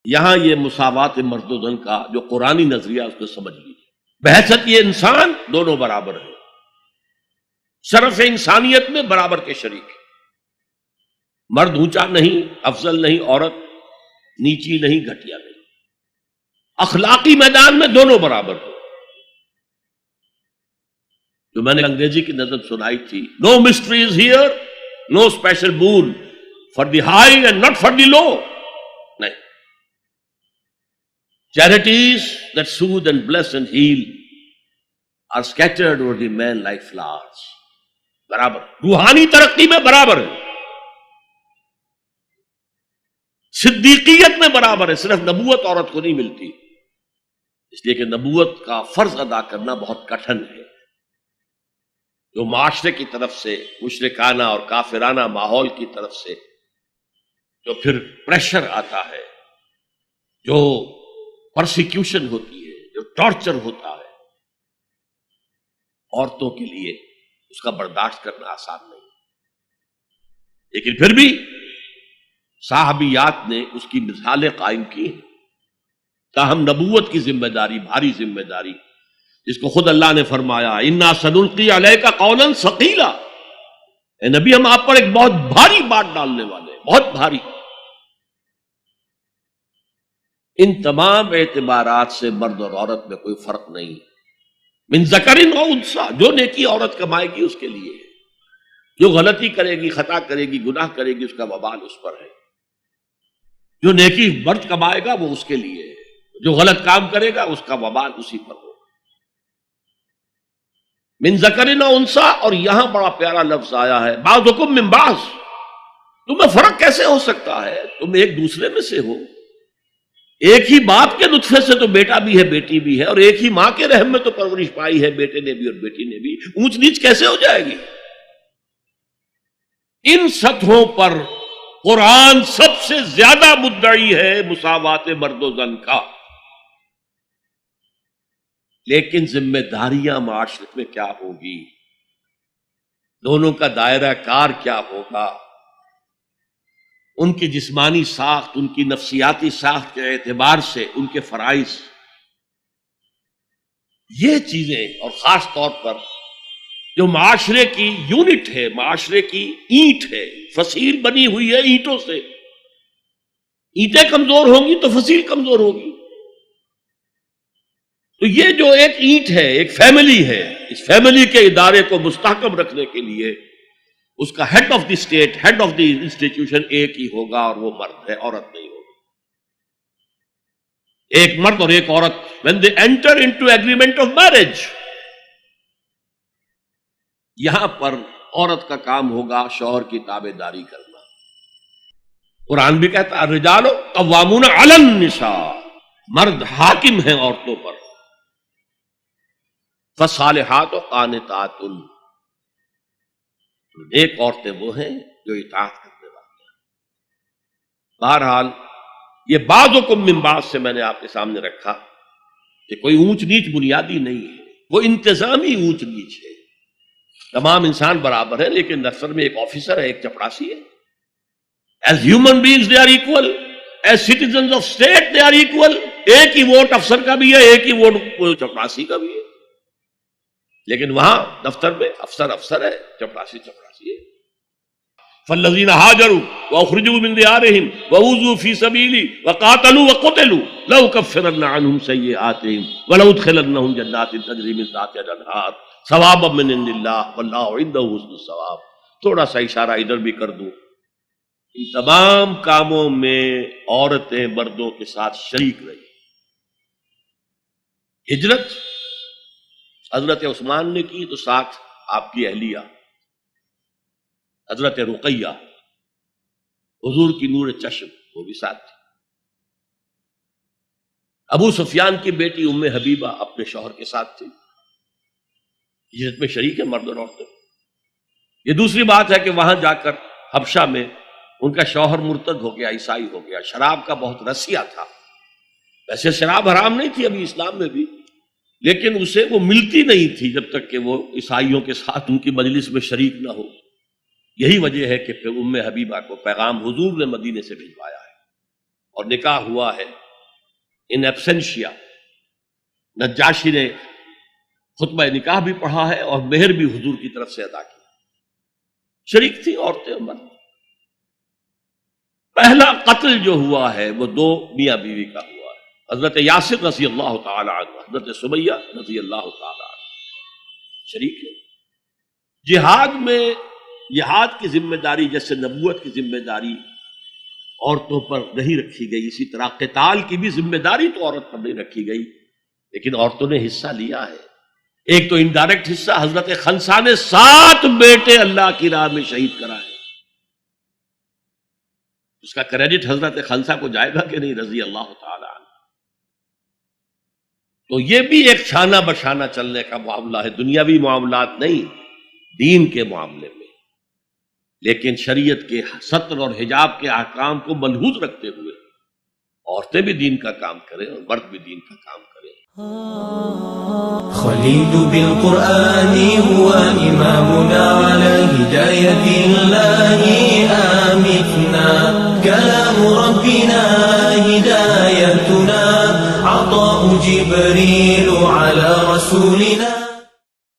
یہاں یہ مساوات مرد و زن کا جو قرآنی نظریہ اس کو سمجھ لیجیے. بحثت یہ انسان دونوں برابر ہیں، شرف انسانیت میں برابر کے شریک ہیں. مرد اونچا نہیں، افضل نہیں، عورت نیچی نہیں، گھٹیا نہیں. اخلاقی میدان میں دونوں برابر ہیں. جو میں نے انگریزی کی نظم سنائی تھی، no mysteries here, no special bone for the high and not for the low. نہیں، charities that soothe and bless and heal are scattered over the man like flowers. برابر، روحانی ترقی میں برابر ہے، صدیقیت میں برابر ہے. صرف نبوت عورت کو نہیں ملتی، اس لیے کہ نبوت کا فرض ادا کرنا بہت کٹھن ہے. جو معاشرے کی طرف سے مشرکانہ اور کافرانہ ماحول کی طرف سے جو پھر پریشر آتا ہے، جو پرسیکیوشن ہوتی ہے، جو ٹارچر ہوتا ہے، عورتوں کے لیے اس کا برداشت کرنا آسان نہیں. لیکن پھر بھی صحابیات نے اس کی مثالیں قائم کی ہیں. تاہم نبوت کی ذمہ داری، بھاری ذمہ داری، جس کو خود اللہ نے فرمایا انا سنلقی علیک قولا ثقیلا، اے نبی ہم آپ پر ایک بہت بھاری بات ڈالنے والے ہیں، بہت بھاری. ان تمام اعتبارات سے مرد اور عورت میں کوئی فرق نہیں. من ذکر و انثی، جو نیکی عورت کمائے گی اس کے لیے ہے، جو غلطی کرے گی، خطا کرے گی، گناہ کرے گی، اس کا وبال اس پر ہے. جو نیکی مرد کمائے گا وہ اس کے لیے ہے، جو غلط کام کرے گا اس کا وبال اسی پر ہوگا. من ذکر و انثی، اور یہاں بڑا پیارا لفظ آیا ہے بعضکم من بعض. تمہیں فرق کیسے ہو سکتا ہے؟ تم ایک دوسرے میں سے ہو. ایک ہی باپ کے نطفے سے تو بیٹا بھی ہے، بیٹی بھی ہے، اور ایک ہی ماں کے رحم میں تو پرورش پائی ہے، بیٹے نے بھی اور بیٹی نے بھی. اونچ نیچ کیسے ہو جائے گی؟ ان سطحوں پر قرآن سب سے زیادہ مدعی ہے مساوات مرد و زن کا. لیکن ذمہ داریاں معاشرت میں کیا ہوگی؟ دونوں کا دائرہ کار کیا ہوگا؟ ان کی جسمانی ساخت، ان کی نفسیاتی ساخت کے اعتبار سے ان کے فرائض، یہ چیزیں، اور خاص طور پر جو معاشرے کی یونٹ ہے، معاشرے کی اینٹ ہے، فصیل بنی ہوئی ہے اینٹوں سے. اینٹیں کمزور ہوں گی تو فصیل کمزور ہوگی. تو یہ جو ایک اینٹ ہے، ایک فیملی ہے، اس فیملی کے ادارے کو مستحکم رکھنے کے لیے اس کا head of the state, head of the institution ایک ہی ہوگا، اور وہ مرد ہے، عورت نہیں ہوگی. ایک مرد اور ایک عورت when they enter into agreement of marriage، یہاں پر عورت کا کام ہوگا شوہر کی تابع داری کرنا. قرآن بھی کہتا ہے الرجال قوامون علی النساء، مرد حاکم ہیں عورتوں پر. فالصالحات قانتات، نیک عورتیں وہ ہیں جو اطاعت کرنے والی ہیں. بہرحال یہ بعضکم من بعض سے میں نے آپ کے سامنے رکھا کہ کوئی اونچ نیچ بنیادی نہیں ہے، وہ انتظامی اونچ نیچ ہے. تمام انسان برابر ہیں، لیکن دفتر میں ایک آفیسر ہے، ایک چپڑاسی ہے. As human beings they are equal, as citizens of state they are equal. ایک ہی ووٹ افسر کا بھی ہے، ایک ہی ووٹ چپڑاسی کا بھی ہے. لیکن وہاں دفتر میں افسر افسر ہے، چپڑاسی چپڑاسی ہے. فالذین هاجروا واخرجوا من دیارہم واوذوا فی سبیلی وقاتلوا وقتلوا لأکفرن عنہم سیئاتہم ولأدخلنہم جنات تجری من تحتہا الانہار ثوابا من عند اللہ واللہ عندہ حسن الثواب. تھوڑا سا اشارہ ادھر بھی کر دوں، ان تمام کاموں میں عورتیں مردوں کے ساتھ شریک رہی. ہجرت حضرت عثمان نے کی تو ساتھ آپ کی اہلیہ حضرت رقیہ، حضور کی نور چشم، وہ بھی ساتھ تھی. ابو سفیان کی بیٹی ام حبیبہ اپنے شوہر کے ساتھ تھی. ہجرت میں شریک ہے مرد اور عورتیں. یہ دوسری بات ہے کہ وہاں جا کر حبشہ میں ان کا شوہر مرتد ہو گیا، عیسائی ہو گیا. شراب کا بہت رسیہ تھا. ویسے شراب حرام نہیں تھی ابھی اسلام میں بھی، لیکن اسے وہ ملتی نہیں تھی جب تک کہ وہ عیسائیوں کے ساتھ ان کی مجلس میں شریک نہ ہو. یہی وجہ ہے کہ پھر ام حبیبہ کو پیغام حضور نے مدینے سے بھجوایا ہے اور نکاح ہوا ہے ان ایبسینشیا. نجاشی نے خطبہ نکاح بھی پڑھا ہے اور مہر بھی حضور کی طرف سے ادا کی. شریک تھی عورتیں اور مرد. پہلا قتل جو ہوا ہے وہ دو میاں بیوی کا ہوا ہے. حضرت یاسر رضی اللہ تعالی عنہ، حضرت سمیہ رضی اللہ تعالی عنہ شریک ہے. جہاد میں جہاد کی ذمہ داری جیسے نبوت کی ذمہ داری عورتوں پر نہیں رکھی گئی، اسی طرح قتال کی بھی ذمہ داری تو عورت پر نہیں رکھی گئی، لیکن عورتوں نے حصہ لیا ہے. ایک تو انڈائریکٹ حصہ، حضرت خنسا نے 7 بیٹے اللہ کی راہ میں شہید کرائے. اس کا کریڈٹ حضرت خنسا کو جائے گا کہ نہیں رضی اللہ تعالی عنہ. تو یہ بھی ایک شانہ بشانہ چلنے کا معاملہ ہے، دنیاوی معاملات نہیں، دین کے معاملے میں. لیکن شریعت کے ستر اور حجاب کے احکام کو ملحوظ رکھتے ہوئے عورتیں بھی دین کا کام کریں اور مرد بھی دین کا کام کریں. خليل بالقرآن هو إمامنا على هداية الله آمتنا كلام ربنا هدايتنا عطاء جبريل على رسولنا